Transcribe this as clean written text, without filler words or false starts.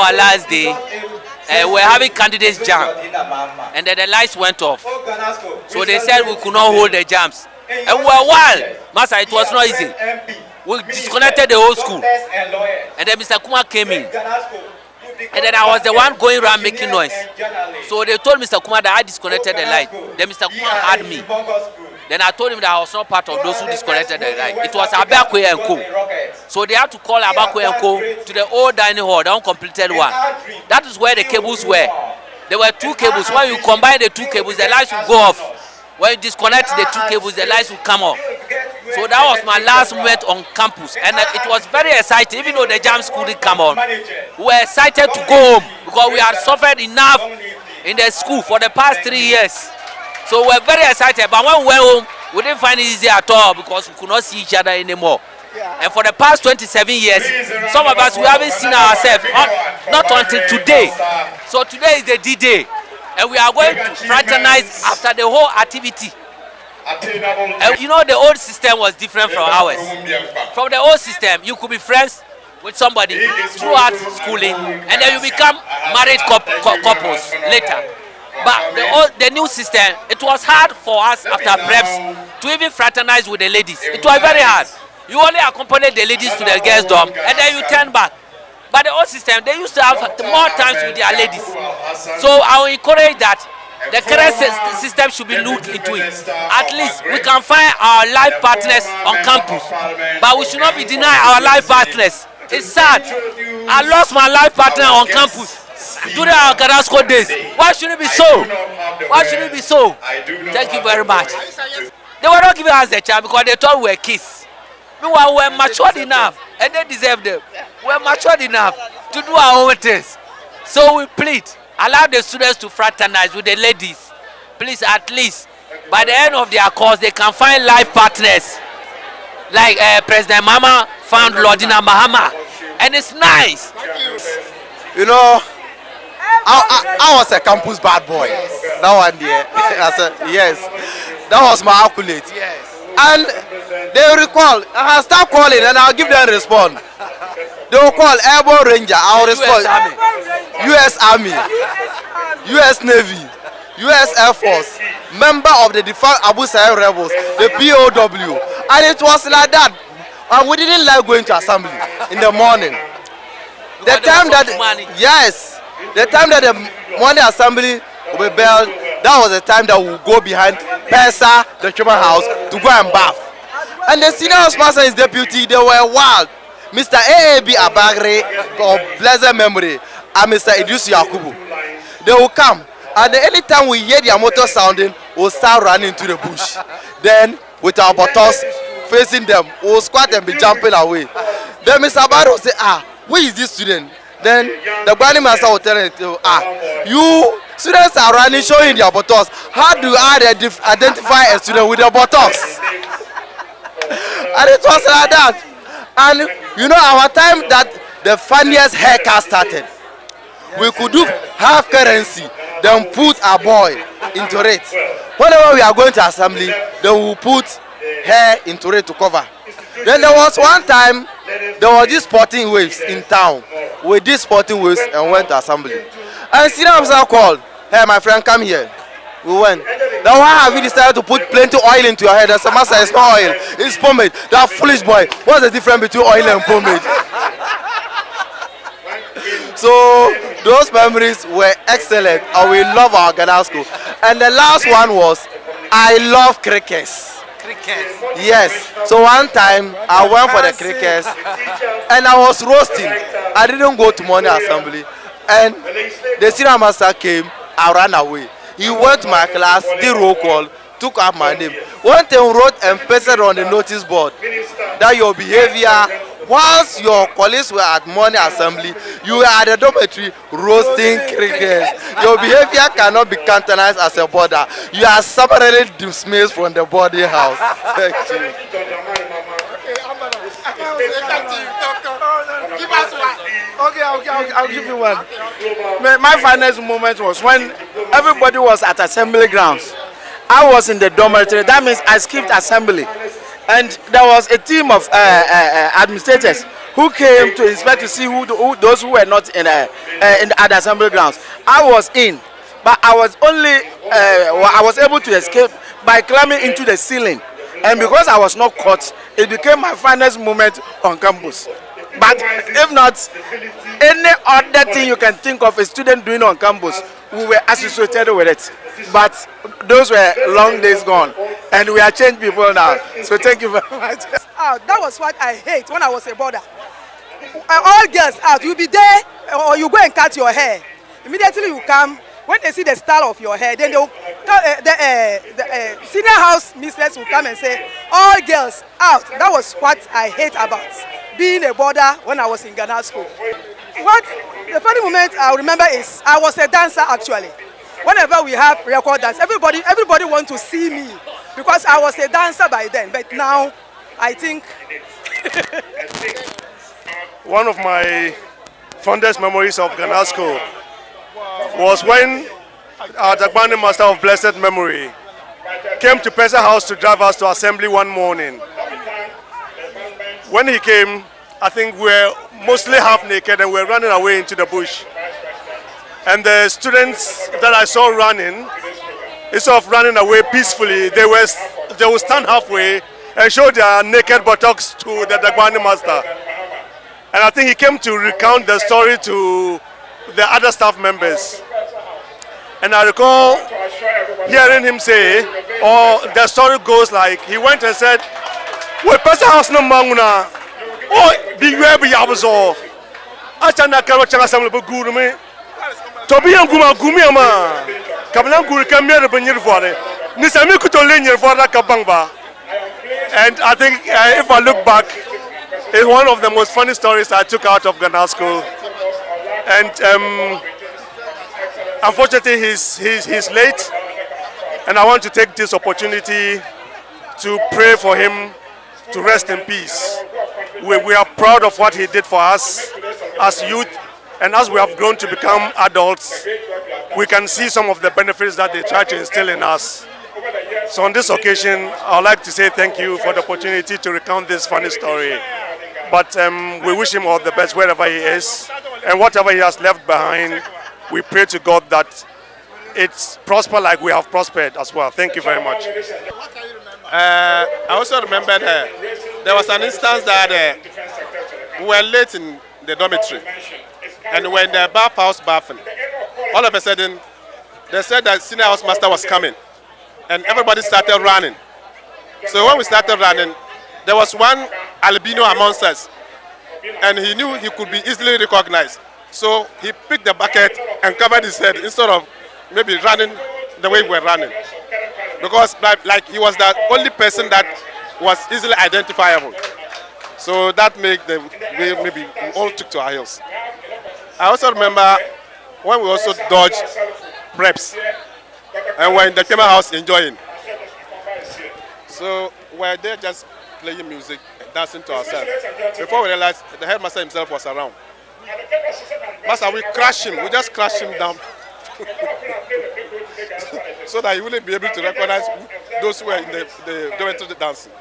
our last day. We're having candidates jam, and then the lights went off. So they said we could not hold the jams. And we were wild. Master, it was not easy. We disconnected the whole school. And then Mr. Kuma came in. And then I was the one going around making noise. So they told Mr. Kuma that I disconnected the light. Then Mr. Kuma had me. Then I told him that I was not part of those who disconnected the light. It was Abakwe and Co. So they had to call Abakwe and Co. to the old dining hall, the uncompleted one. That is where the cables were. There were two cables. When you combine the two cables, the lights will go off. When you disconnect the two cables, the lights will come off. So that was my last moment on campus. And it was very exciting, even though the jams couldn't come on. We were excited to go home because we had suffered enough in the school for the past 3 years. So we were very excited. But when we went home, we didn't find it easy at all because we could not see each other anymore. And for the past 27 years, some of us, we haven't seen ourselves, not until today. So today is the D-Day. And we are going to fraternize after the whole activity. And you know, the old system was different from ours. From the old system, you could be friends with somebody throughout schooling, and then you become married couples later. But the new system, it was hard for us after preps to even fraternize with the ladies. It was very hard. You only accompany the ladies to the girls' dorm, and then you turn back. But the old system, they used to have more times with their ladies. So I will encourage that the current system should be looked into it. At least we can find our life partners on campus, but we should not be denied our life partners. It's sad. I lost my life partner on campus during our Carrasco days. Why should it be so? Why should it be so? Thank you very much. They were not giving us the chance because they thought we were kids. Meanwhile, we were matured enough, and they deserve them. We were matured enough to do our own things. So we plead, allow the students to fraternize with the ladies. Please, at least, by the end of their course, they can find life partners. Like President Mama found Lordina Mahama. And it's nice. You know, I was a campus bad boy. That one there. I said, yes. That was my accolade. Yes. And they will recall. I'll start calling and I'll give them a response. They will call Airborne Ranger. I'll respond. US Army, US Navy, US Air Force, member of the defunct Abdul-Salaam rebels, the POW. And it was like that. And we didn't like going to assembly in the morning. The time that, yes, the time that the morning assembly will be belled, that was the time that we would go behind Pesa, the Chairman House, to go and bath. And the senior house master and his deputy, they were wild. Mr. AAB Abagre, of blessed memory, and Mr. Idris Yakubu. They will come, and anytime we hear their motor sounding, we'll start running to the bush. Then, with our buttocks facing them, we'll squat and be jumping away. Then Mr. Abaro will say, where is this student? Then the Bani master will tell him, you students are running, showing their buttocks. How do I identify a student with their buttocks? And it was like that. And you know, our time that the funniest haircut started, we could do half currency, then put a boy into it. Whenever we are going to assembly, then we will put hair into it to cover. Then there was one time, there was this sporting waves in town. We did sporting waves and went to assembly. And senior officer called, hey my friend, come here. We went. Now why have you decided to put plenty oil into your head? I said, master, it's not oil, it's pomade. That foolish boy, what's the difference between oil and pomade? So those memories were excellent, and we love our Ghana school. And the last one was, I love crickets. Crickets? Yes. So one time I went for the crickets and I was roasting. I didn't go to morning assembly. And the senior master came, I ran away. He went to my class, did roll call, took up my name. One thing wrote and pasted on the notice board that your behavior, whilst your colleagues were at morning assembly, you were at the dormitory roasting crickets. Your behavior cannot be countenance as a border. You are separately dismissed from the body house. Thank you. Give us one. Okay, I'll give you one. My finest moment was when everybody was at assembly grounds. I was in the dormitory. That means I skipped assembly. And there was a team of administrators who came to inspect to see who those who were not in at the assembly grounds. I was in, but I was only I was able to escape by climbing into the ceiling, and because I was not caught, it became my finest moment on campus. But if not, any other thing you can think of a student doing on campus, we were associated with it. But those were long days gone, and we are changed people now. So thank you very much. That was what I hate when I was a boarder. All girls out, you be there, or you go and cut your hair. Immediately you come, when they see the style of your hair, then they will, the senior house mistress will come and say, all girls out. That was what I hate about being a boarder when I was in Ghana school. What the funny moment I remember is I was a dancer actually. Whenever we have record dance, everybody wants to see me because I was a dancer by then. But now, I think. One of my fondest memories of Ghana school was when our Dagbani Master of blessed memory came to Pesa House to drive us to assembly one morning. When he came, I think we were mostly half naked and we were running away into the bush. And the students that I saw running, instead of running away peacefully, they would stand halfway and show their naked buttocks to the Dagbani Master. And I think he came to recount the story to the other staff members. And I recall hearing him say, or the story goes like, he went and said, "Well, Pesa House no manguna. Oh, be wherever you was all. I can't carry a sample of guru me. To be a gumama. Kabalan guru came here to bring you for it. Nisami could only your father Kabangba." And I think if I look back, it's one of the most funny stories I took out of Ghana school. And unfortunately, he's late. And I want to take this opportunity to pray for him to rest in peace. We are proud of what he did for us as youth, and as we have grown to become adults, we can see some of the benefits that they try to instill in us. So on this occasion, I would like to say thank you for the opportunity to recount this funny story. But we wish him all the best wherever he is, and whatever he has left behind, we pray to God that it's prosper like we have prospered as well. Thank you very much. I also remember there was an instance that we were late in the dormitory, and when the bathhouse bathing, all of a sudden they said that senior house master was coming, and everybody started running. So when we started running, there was one albino amongst us, and he knew he could be easily recognized. So he picked the bucket and covered his head instead of maybe running the way we were running. Because like he was the only person that was easily identifiable. So that made them, maybe we all took to our heels. I also remember when we also dodged preps and were in the camera house enjoying. So we're there just playing music, dancing to ourselves. Before we realized the headmaster himself was around. Master, we crashed him, we just crashed him down. So that he wouldn't be able to recognize those who were in the dormitory dancing.